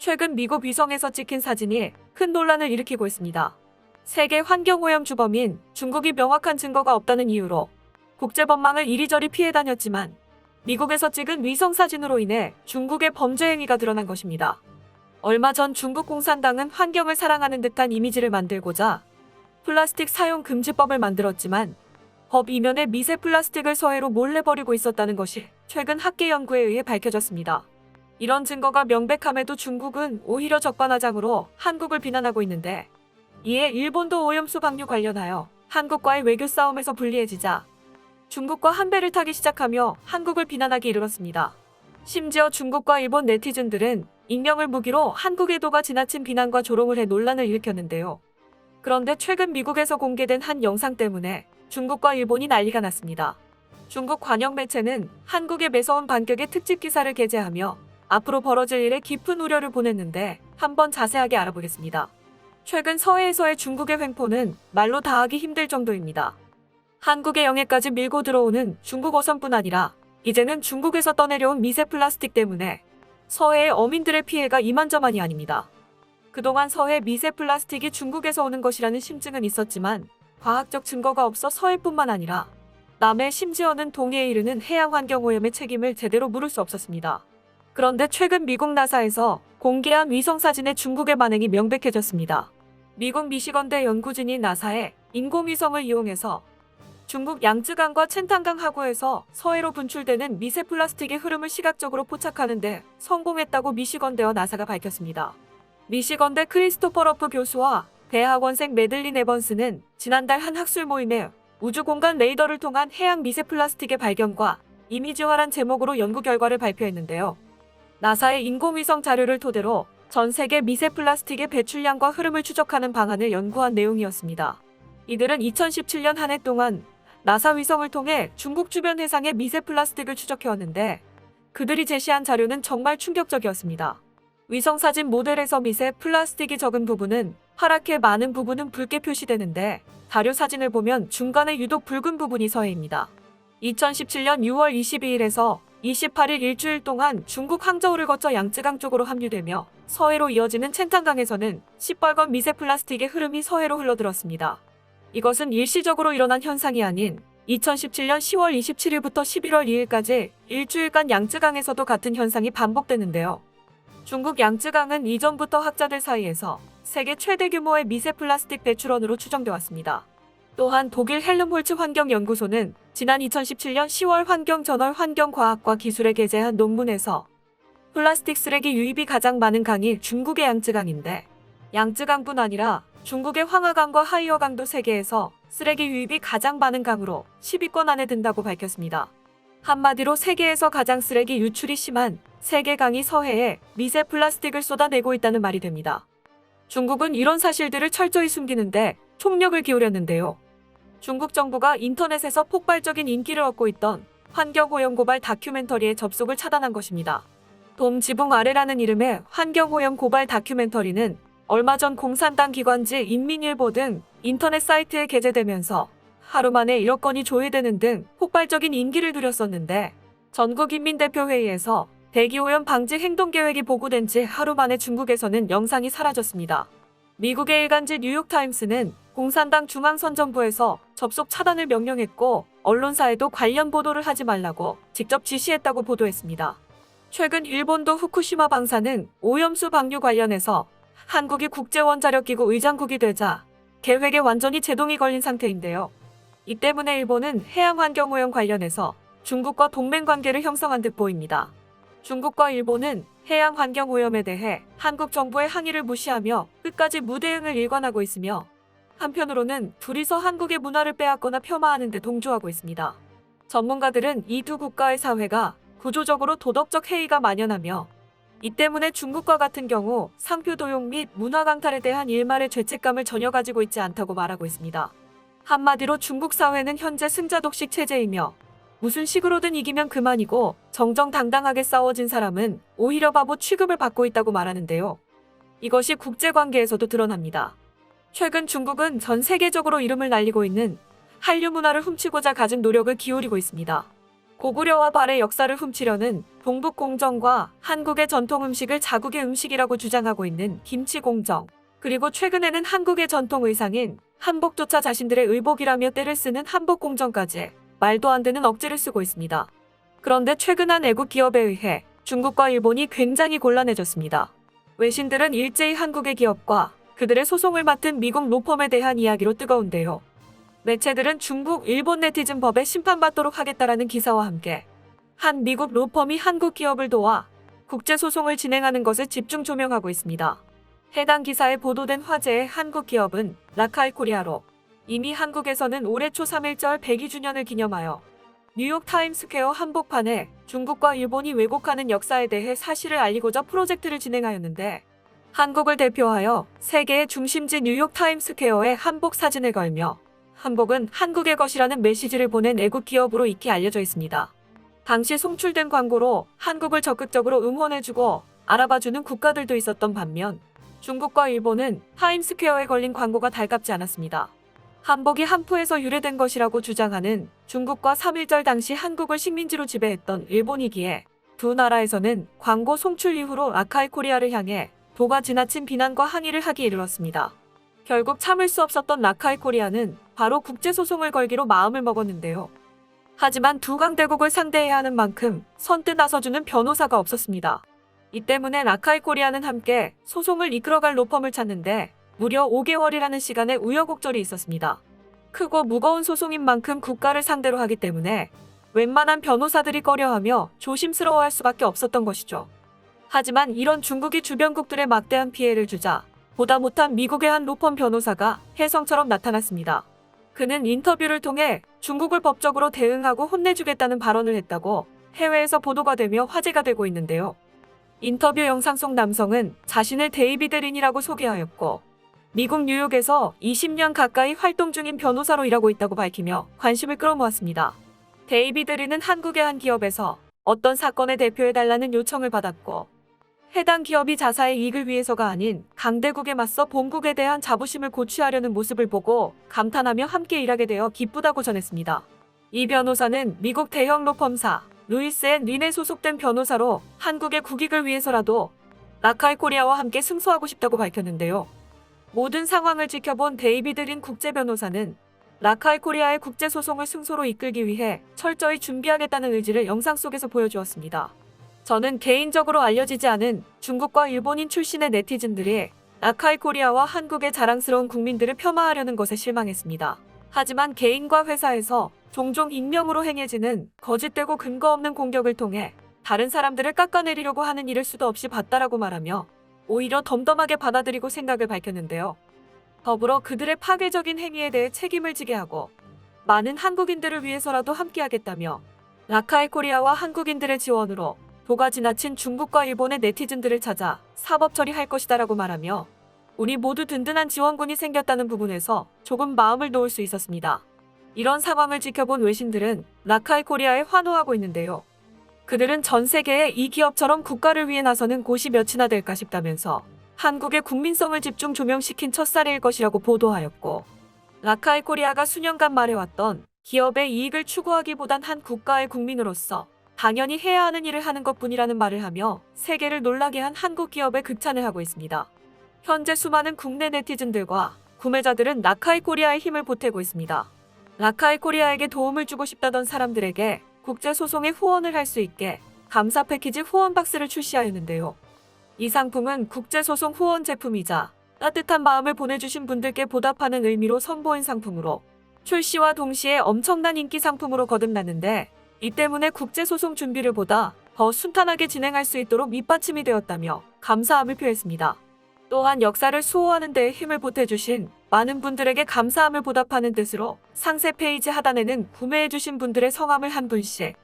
최근 미국 위성에서 찍힌 사진이 큰 논란을 일으키고 있습니다. 세계 환경오염 주범인 중국이 명확한 증거가 없다는 이유로 국제법망을 이리저리 피해 다녔지만 미국에서 찍은 위성 사진으로 인해 중국의 범죄 행위가 드러난 것입니다. 얼마 전 중국 공산당은 환경을 사랑하는 듯한 이미지를 만들고자 플라스틱 사용 금지법을 만들었지만 법 이면에 미세 플라스틱을 서해로 몰래 버리고 있었다는 것이 최근 학계 연구에 의해 밝혀졌습니다. 이런 증거가 명백함에도 중국은 오히려 적반하장으로 한국을 비난하고 있는데, 이에 일본도 오염수 방류 관련하여 한국과의 외교 싸움에서 불리해지자 중국과 한 배를 타기 시작하며 한국을 비난하기 이르렀습니다. 심지어 중국과 일본 네티즌들은 익명을 무기로 한국 의도가 지나친 비난과 조롱을 해 논란을 일으켰는데요. 그런데 최근 미국에서 공개된 한 영상 때문에 중국과 일본이 난리가 났습니다. 중국 관영 매체는 한국의 매서운 반격의 특집 기사를 게재하며 앞으로 벌어질 일에 깊은 우려를 보냈는데, 한번 자세하게 알아보겠습니다. 최근 서해에서의 중국의 횡포는 말로 다하기 힘들 정도입니다. 한국의 영해까지 밀고 들어오는 중국 어선뿐 아니라 이제는 중국에서 떠내려온 미세 플라스틱 때문에 서해의 어민들의 피해가 이만저만이 아닙니다. 그동안 서해 미세 플라스틱이 중국에서 오는 것이라는 심증은 있었지만 과학적 증거가 없어 서해뿐만 아니라 남해, 심지어는 동해에 이르는 해양환경오염의 책임을 제대로 물을 수 없었습니다. 그런데 최근 미국 나사에서 공개한 위성사진의 중국의 반응이 명백해졌습니다. 미국 미시건대 연구진이 나사의 인공위성을 이용해서 중국 양쯔강과 첸탄강 하구에서 서해로 분출되는 미세 플라스틱의 흐름을 시각적으로 포착하는 데 성공했다고 미시건대와 나사가 밝혔습니다. 미시건대 크리스토퍼 러프 교수와 대학원생 매들린 에번스는 지난달 한 학술 모임에 우주공간 레이더를 통한 해양 미세 플라스틱의 발견과 이미지화란 제목으로 연구 결과를 발표했는데요. 나사의 인공위성 자료를 토대로 전 세계 미세 플라스틱의 배출량과 흐름을 추적하는 방안을 연구한 내용이었습니다. 이들은 2017년 한 해 동안 나사 위성을 통해 중국 주변 해상의 미세 플라스틱을 추적해왔는데, 그들이 제시한 자료는 정말 충격적이었습니다. 위성사진 모델에서 미세 플라스틱이 적은 부분은 파랗게, 많은 부분은 붉게 표시되는데, 자료 사진을 보면 중간에 유독 붉은 부분이 서해입니다. 2017년 6월 22일에서 28일 일주일 동안 중국 항저우를 거쳐 양쯔강 쪽으로 합류되며 서해로 이어지는 첸탄강에서는 시뻘건 미세 플라스틱의 흐름이 서해로 흘러들었습니다. 이것은 일시적으로 일어난 현상이 아닌 2017년 10월 27일부터 11월 2일까지 일주일간 양쯔강에서도 같은 현상이 반복되는데요. 중국 양쯔강은 이전부터 학자들 사이에서 세계 최대 규모의 미세 플라스틱 배출원으로 추정돼 왔습니다. 또한 독일 헬름홀츠 환경연구소는 지난 2017년 10월 환경저널 환경과학과 기술에 게재한 논문에서 플라스틱 쓰레기 유입이 가장 많은 강이 중국의 양쯔강인데, 양쯔강뿐 아니라 중국의 황하강과 하이어강도 세계에서 쓰레기 유입이 가장 많은 강으로 10위권 안에 든다고 밝혔습니다. 한마디로 세계에서 가장 쓰레기 유출이 심한 세계 강이 서해에 미세 플라스틱을 쏟아내고 있다는 말이 됩니다. 중국은 이런 사실들을 철저히 숨기는데 총력을 기울였는데요. 중국 정부가 인터넷에서 폭발적인 인기를 얻고 있던 환경오염 고발 다큐멘터리의 접속을 차단한 것입니다. 돔 지붕 아래라는 이름의 환경오염 고발 다큐멘터리는 얼마 전 공산당 기관지 인민일보 등 인터넷 사이트에 게재되면서 하루 만에 1억 건이 조회되는 등 폭발적인 인기를 누렸었는데, 전국인민대표회의에서 대기오염 방지 행동계획이 보고된 지 하루 만에 중국에서는 영상이 사라졌습니다. 미국의 일간지 뉴욕타임스는 공산당 중앙선전부에서 접속 차단을 명령했고, 언론사에도 관련 보도를 하지 말라고 직접 지시했다고 보도했습니다. 최근 일본도 후쿠시마 방사능 오염수 방류 관련해서 한국이 국제원자력기구 의장국이 되자 계획에 완전히 제동이 걸린 상태인데요. 이 때문에 일본은 해양환경오염 관련해서 중국과 동맹관계를 형성한 듯 보입니다. 중국과 일본은 해양환경오염에 대해 한국 정부의 항의를 무시하며 끝까지 무대응을 일관하고 있으며, 한편으로는 둘이서 한국의 문화를 빼앗거나 폄하하는 데 동조하고 있습니다. 전문가들은 이 두 국가의 사회가 구조적으로 도덕적 해이가 만연하며, 이 때문에 중국과 같은 경우 상표 도용 및 문화 강탈에 대한 일말의 죄책감을 전혀 가지고 있지 않다고 말하고 있습니다. 한마디로 중국 사회는 현재 승자독식 체제이며, 무슨 식으로든 이기면 그만이고 정정당당하게 싸워진 사람은 오히려 바보 취급을 받고 있다고 말하는데요. 이것이 국제관계에서도 드러납니다. 최근 중국은 전 세계적으로 이름을 날리고 있는 한류 문화를 훔치고자 가진 노력을 기울이고 있습니다. 고구려와 발의 역사를 훔치려는 동북공정과 한국의 전통 음식을 자국의 음식이라고 주장하고 있는 김치공정, 그리고 최근에는 한국의 전통 의상인 한복조차 자신들의 의복이라며 떼를 쓰는 한복공정까지 말도 안 되는 억지를 쓰고 있습니다. 그런데 최근 한 애국 기업에 의해 중국과 일본이 굉장히 곤란해졌습니다. 외신들은 일제히 한국의 기업과 그들의 소송을 맡은 미국 로펌에 대한 이야기로 뜨거운데요. 매체들은 중국, 일본 네티즌 법에 심판받도록 하겠다라는 기사와 함께 한 미국 로펌이 한국 기업을 도와 국제소송을 진행하는 것을 집중 조명하고 있습니다. 해당 기사에 보도된 화제의 한국 기업은 라카이코리아로 이미 한국에서는 올해 초 3.1절 102주년을 기념하여 뉴욕 타임스퀘어 한복판에 중국과 일본이 왜곡하는 역사에 대해 사실을 알리고자 프로젝트를 진행하였는데, 한국을 대표하여 세계의 중심지 뉴욕 타임스퀘어에 한복 사진을 걸며 한복은 한국의 것이라는 메시지를 보낸 애국 기업으로 익히 알려져 있습니다. 당시 송출된 광고로 한국을 적극적으로 응원해주고 알아봐주는 국가들도 있었던 반면 중국과 일본은 타임스퀘어에 걸린 광고가 달갑지 않았습니다. 한복이 한푸에서 유래된 것이라고 주장하는 중국과 3.1절 당시 한국을 식민지로 지배했던 일본이기에 두 나라에서는 광고 송출 이후로 라카이코리아를 향해 도가 지나친 비난과 항의를 하기 이르렀습니다. 결국 참을 수 없었던 라카이코리아는 바로 국제소송을 걸기로 마음을 먹었는데요. 하지만 두 강대국을 상대해야 하는 만큼 선뜻 나서주는 변호사가 없었습니다. 이 때문에 라카이코리아는 함께 소송을 이끌어갈 로펌을 찾는데 무려 5개월이라는 시간의 우여곡절이 있었습니다. 크고 무거운 소송인 만큼 국가를 상대로 하기 때문에 웬만한 변호사들이 꺼려하며 조심스러워할 수밖에 없었던 것이죠. 하지만 이런 중국이 주변국들에 막대한 피해를 주자 보다 못한 미국의 한 로펌 변호사가 혜성처럼 나타났습니다. 그는 인터뷰를 통해 중국을 법적으로 대응하고 혼내주겠다는 발언을 했다고 해외에서 보도가 되며 화제가 되고 있는데요. 인터뷰 영상 속 남성은 자신을 데이비드 린이라고 소개하였고, 미국 뉴욕에서 20년 가까이 활동 중인 변호사로 일하고 있다고 밝히며 관심을 끌어모았습니다. 데이비드 린은 한국의 한 기업에서 어떤 사건에 대표해달라는 요청을 받았고, 해당 기업이 자사의 이익을 위해서가 아닌 강대국에 맞서 본국에 대한 자부심을 고취하려는 모습을 보고 감탄하며 함께 일하게 되어 기쁘다고 전했습니다. 이 변호사는 미국 대형 로펌사 루이스 앤 린에 소속된 변호사로 한국의 국익을 위해서라도 라카이코리아와 함께 승소하고 싶다고 밝혔는데요. 모든 상황을 지켜본 데이비드 린 국제변호사는 라카이코리아의 국제소송을 승소로 이끌기 위해 철저히 준비하겠다는 의지를 영상 속에서 보여주었습니다. 저는 개인적으로 알려지지 않은 중국과 일본인 출신의 네티즌들이 라카이코리아와 한국의 자랑스러운 국민들을 폄하하려는 것에 실망했습니다. 하지만 개인과 회사에서 종종 익명으로 행해지는 거짓되고 근거 없는 공격을 통해 다른 사람들을 깎아내리려고 하는 일을 수도 없이 봤다라고 말하며 오히려 덤덤하게 받아들이고 생각을 밝혔는데요. 더불어 그들의 파괴적인 행위에 대해 책임을 지게 하고 많은 한국인들을 위해서라도 함께하겠다며 라카이코리아와 한국인들의 지원으로 도가 지나친 중국과 일본의 네티즌들을 찾아 사법 처리할 것이다라고 말하며 우리 모두 든든한 지원군이 생겼다는 부분에서 조금 마음을 놓을 수 있었습니다. 이런 상황을 지켜본 외신들은 라카이코리아에 환호하고 있는데요. 그들은 전 세계에 이 기업처럼 국가를 위해 나서는 곳이 몇이나 될까 싶다면서 한국의 국민성을 집중 조명시킨 첫 사례일 것이라고 보도하였고, 라카이코리아가 수년간 말해왔던 기업의 이익을 추구하기보단 한 국가의 국민으로서 당연히 해야 하는 일을 하는 것뿐이라는 말을 하며 세계를 놀라게 한 한국 기업에 극찬을 하고 있습니다. 현재 수많은 국내 네티즌들과 구매자들은 라카이코리아의 힘을 보태고 있습니다. 라카이코리아에게 도움을 주고 싶다던 사람들에게 국제소송에 후원을 할 수 있게 감사 패키지 후원 박스를 출시하였는데요. 이 상품은 국제소송 후원 제품이자 따뜻한 마음을 보내주신 분들께 보답하는 의미로 선보인 상품으로 출시와 동시에 엄청난 인기 상품으로 거듭났는데, 이 때문에 국제소송 준비를 보다 더 순탄하게 진행할 수 있도록 밑받침이 되었다며 감사함을 표했습니다. 또한 역사를 수호하는 데에 힘을 보태주신 많은 분들에게 감사함을 보답하는 뜻으로 상세 페이지 하단에는 구매해주신 분들의 성함을 한 분씩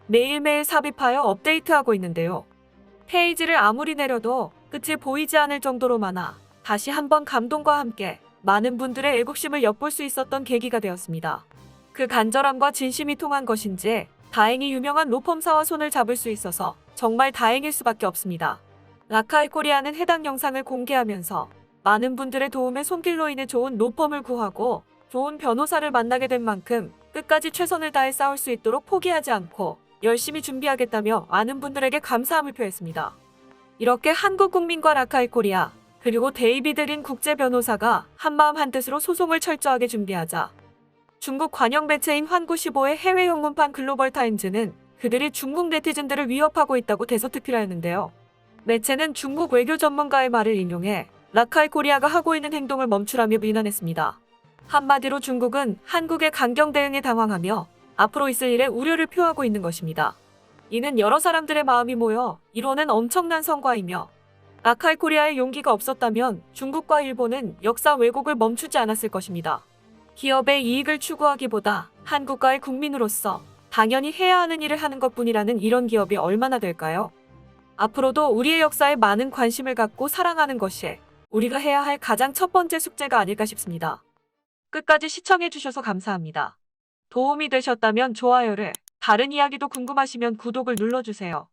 매일매일 삽입하여 업데이트하고 있는데요. 페이지를 아무리 내려도 끝이 보이지 않을 정도로 많아 다시 한번 감동과 함께 많은 분들의 애국심을 엿볼 수 있었던 계기가 되었습니다. 그 간절함과 진심이 통한 것인지 다행히 유명한 로펌사와 손을 잡을 수 있어서 정말 다행일 수밖에 없습니다. 라카이코리아는 해당 영상을 공개하면서 많은 분들의 도움에 손길로 인해 좋은 로펌을 구하고 좋은 변호사를 만나게 된 만큼 끝까지 최선을 다해 싸울 수 있도록 포기하지 않고 열심히 준비하겠다며 많은 분들에게 감사함을 표했습니다. 이렇게 한국 국민과 라카이 코리아 그리고 데이비드 린 국제 변호사가 한마음 한뜻으로 소송을 철저하게 준비하자 중국 관영 매체인 환구15의 해외 영문판 글로벌 타임즈는 그들이 중국 네티즌들을 위협하고 있다고 대서특필하였는데요. 매체는 중국 외교 전문가의 말을 인용해 라카이 코리아가 하고 있는 행동을 멈추라며 비난했습니다. 한마디로 중국은 한국의 강경 대응에 당황하며 앞으로 있을 일에 우려를 표하고 있는 것입니다. 이는 여러 사람들의 마음이 모여 이뤄낸 엄청난 성과이며 라카이 코리아의 용기가 없었다면 중국과 일본은 역사 왜곡을 멈추지 않았을 것입니다. 기업의 이익을 추구하기보다 한국가의 국민으로서 당연히 해야 하는 일을 하는 것뿐이라는 이런 기업이 얼마나 될까요? 앞으로도 우리의 역사에 많은 관심을 갖고 사랑하는 것이 우리가 해야 할 가장 첫 번째 숙제가 아닐까 싶습니다. 끝까지 시청해주셔서 감사합니다. 도움이 되셨다면 좋아요를, 다른 이야기도 궁금하시면 구독을 눌러주세요.